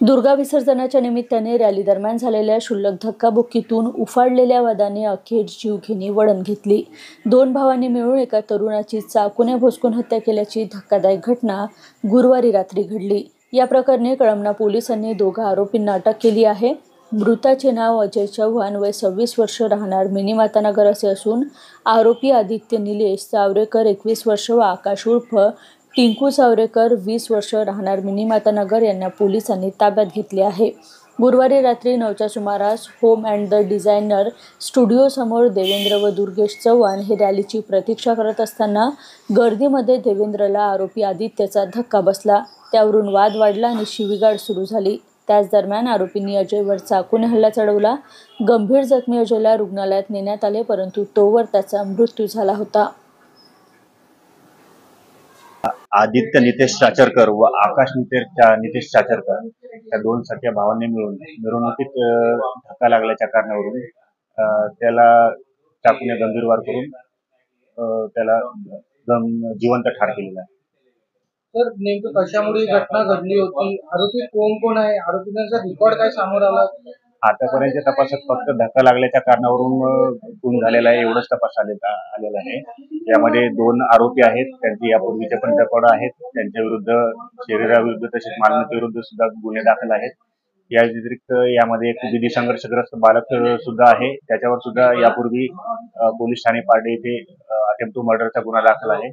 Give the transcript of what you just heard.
दुर्गा विसर्जनाच्या निमित्ताने रॅली दरम्यान झालेल्या क्षुल्लक धक्काबुक्कीतून उफाळलेल्या वादाने अखेर जीवघेणी वळण घेतली। दोन भावांनी मिळून एका तरुणाची चाकूने भोसकून हत्या केल्याची धक्कादायक घटना गुरुवारी रात्री घडली। या प्रकरणी कळमना पोलिसांनी दोघा आरोपींना अटक केली आहे। मृताचे नाव अजय चव्हाण वय 26 वर्ष, राहणार मिनीमातानगर असे असून आरोपी आदित्य निलेश चावरेकर 21 वर्ष व आकाश उर्फ टिंकू चावरेकर 20 वर्ष, राहणार मिनीमातानगर यांना पोलिसांनी ताब्यात घेतले आहे। गुरुवारी रात्री 9च्या सुमारास होम अँड द डिझायनर स्टुडिओसमोर देवेंद्र व दुर्गेश चव्हाण हे रॅलीची प्रतीक्षा करत असताना गर्दीमध्ये देवेंद्रला आरोपी आदित्यचा धक्का बसला। त्यावरून वाद वाढला आणि शिवीगाळ सुरू झाली। त्याच दरम्यान आरोपींनी अजयवर चाकूने हल्ला चढवला। गंभीर जखमी अजयला रुग्णालयात नेण्यात आले, परंतु तोवर त्याचा मृत्यू झाला होता। आदित्य नितेश चाचरकर व आकाश नितेश चाचरकर या दोन सख्या भावांनी मिळून मिरवणुकीत धक्का लागल्याच्या कारणावरून त्याला चाकूने गंभीर वार करून त्याला जिवंत ठार केलेला आहे। तर नेमकं कशामुळे घटना घडली होती? आरोपी कोण कोण आहे? आरोपींचा रेकॉर्ड काय समोर आला? आतापर्यंत तपासात फक्त धक्का लागल्याच्या कारणावरून खून झालेला आहे एवढंच तपास आलेला आहे। यामध्ये 2 आरोपी आहेत, त्यांचे यापूर्वीचे पण रेकॉर्ड आहेत। त्यांच्या विरुद्ध शरीराविरुद्ध तसेच मालमत्तेविरुद्ध सुद्धा गुन्हे दाखल आहेत। या व्यतिरिक्त यामध्ये एक विधी संघर्षग्रस्त बालक सुद्धा आहे, त्याच्यावर सुद्धा यापूर्वी पोलीस ठाणे पारडी येथे अटेम्प्ट टू मर्डरचा गुन्हा दाखल आहे।